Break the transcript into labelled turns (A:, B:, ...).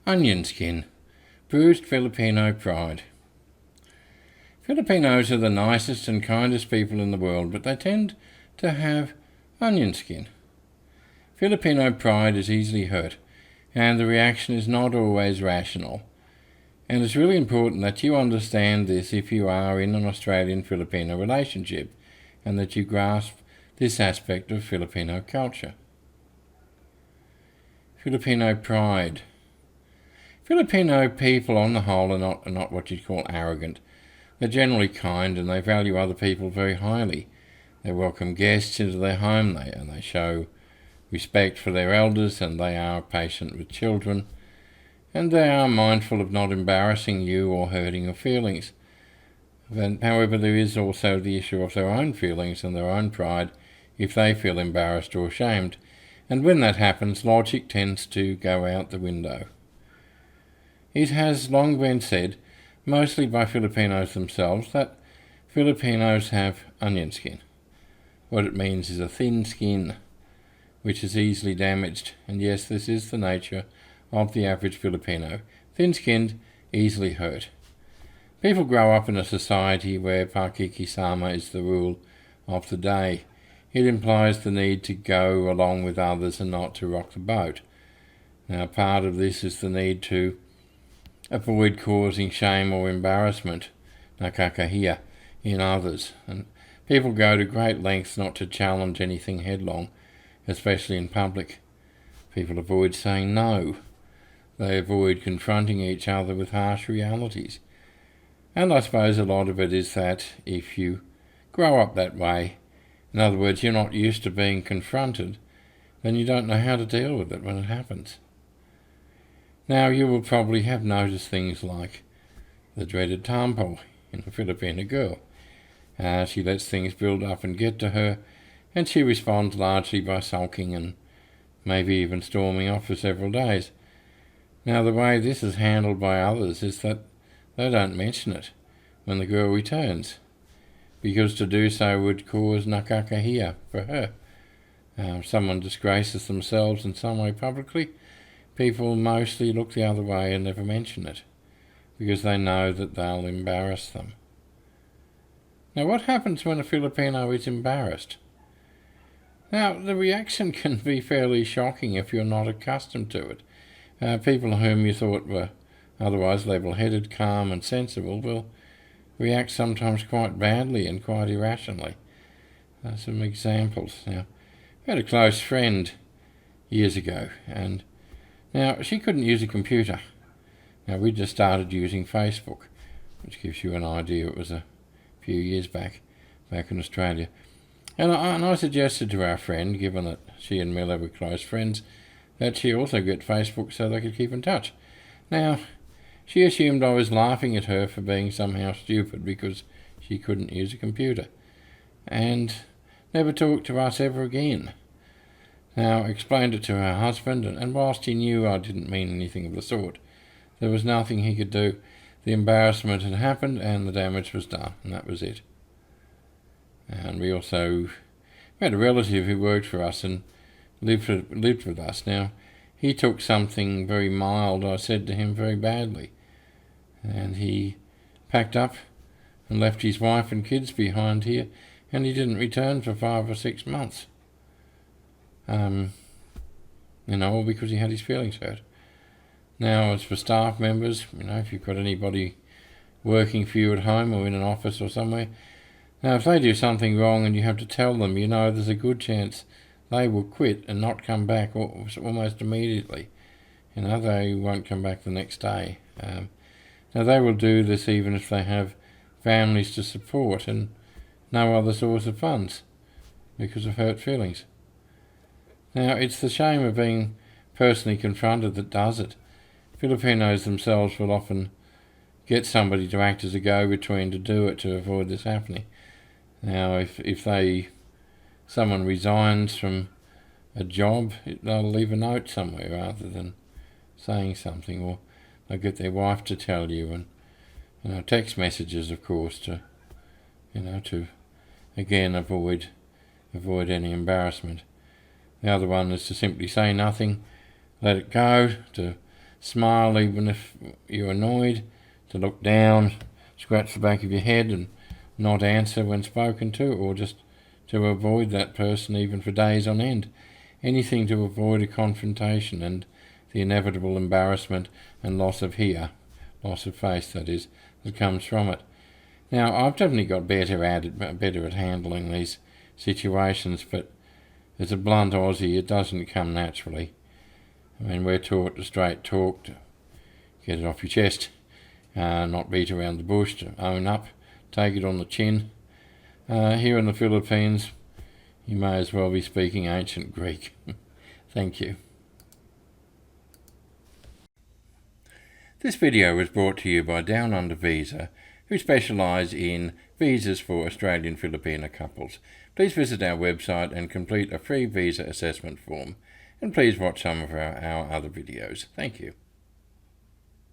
A: Onion skin, bruised Filipino pride. Filipinos are the nicest and kindest people in the world, but they tend to have onion skin. Filipino pride is easily hurt, and the reaction is not always rational. And it's really important that you understand this if you are in an Australian Filipino relationship, and that you grasp this aspect of Filipino culture. Filipino pride. Filipino people on the whole are not what you'd call arrogant. They're generally kind and they value other people very highly. They welcome guests into their home and they show respect for their elders, and they are patient with children, and they are mindful of not embarrassing you or hurting your feelings. However, there is also the issue of their own feelings and their own pride if they feel embarrassed or ashamed, and when that happens, logic tends to go out the window. It has long been said, mostly by Filipinos themselves, that Filipinos have onion skin. What it means is a thin skin, which is easily damaged, and yes, this is the nature of the average Filipino. Thin-skinned, easily hurt. People grow up in a society where pakikisama is the rule of the day. It implies the need to go along with others and not to rock the boat. Now, part of this is the need to avoid causing shame or embarrassment, nakakahiya, in others. And people go to great lengths not to challenge anything headlong, especially in public. People avoid saying no. They avoid confronting each other with harsh realities. And I suppose a lot of it is that if you grow up that way, in other words, you're not used to being confronted, then you don't know how to deal with it when it happens. Now, you will probably have noticed things like the dreaded tampo in a Filipina girl. She lets things build up and get to her, and she responds largely by sulking and maybe even storming off for several days. Now, the way this is handled by others is that they don't mention it when the girl returns, because to do so would cause nakakahiya for her. If someone disgraces themselves in some way publicly, people mostly look the other way and never mention it, because they know that they'll embarrass them. Now, what happens when a Filipino is embarrassed? Now, the reaction can be fairly shocking if you're not accustomed to it. People whom you thought were otherwise level-headed, calm and sensible will react sometimes quite badly and quite irrationally. Some examples. Now, I had a close friend years ago, and now she couldn't use a computer. Now, we just started using Facebook, which gives you an idea. It was a few years back in Australia. And I suggested to our friend, given that she and Mila were close friends, that she also get Facebook so they could keep in touch. Now, she assumed I was laughing at her for being somehow stupid because she couldn't use a computer, and never talked to us ever again. Now, I explained it to her husband, and whilst he knew I didn't mean anything of the sort, there was nothing he could do. The embarrassment had happened and the damage was done, and that was it. And we had a relative who worked for us and lived with us. Now, he took something very mild I said to him very badly, and he packed up and left his wife and kids behind here, and he didn't return for 5 or 6 months. All because he had his feelings hurt. Now, as for staff members, if you've got anybody working for you at home or in an office or somewhere, now if they do something wrong and you have to tell them, there's a good chance they will quit and not come back almost immediately. They won't come back the next day. Now, they will do this even if they have families to support and no other source of funds because of hurt feelings. Now, it's the shame of being personally confronted that does it. Filipinos themselves will often get somebody to act as a go-between to do it to avoid this happening. Now, if someone resigns from a job, they'll leave a note somewhere rather than saying something, or they'll get their wife to tell you, and text messages, of course, to again avoid any embarrassment. The other one is to simply say nothing, let it go, to smile even if you're annoyed, to look down, scratch the back of your head and not answer when spoken to, or just to avoid that person even for days on end. Anything to avoid a confrontation and the inevitable embarrassment and loss of face, that is, that comes from it. Now, I've definitely got better at handling these situations, but as a blunt Aussie, it doesn't come naturally. I mean, we're taught to straight talk, to get it off your chest, not beat around the bush, to own up, take it on the chin. Here in the Philippines, you may as well be speaking ancient Greek. Thank you. This video was brought to you by Down Under Visa, who specialise in visas for Australian Filipina couples. Please visit our website and complete a free visa assessment form. And please watch some of our other videos. Thank you.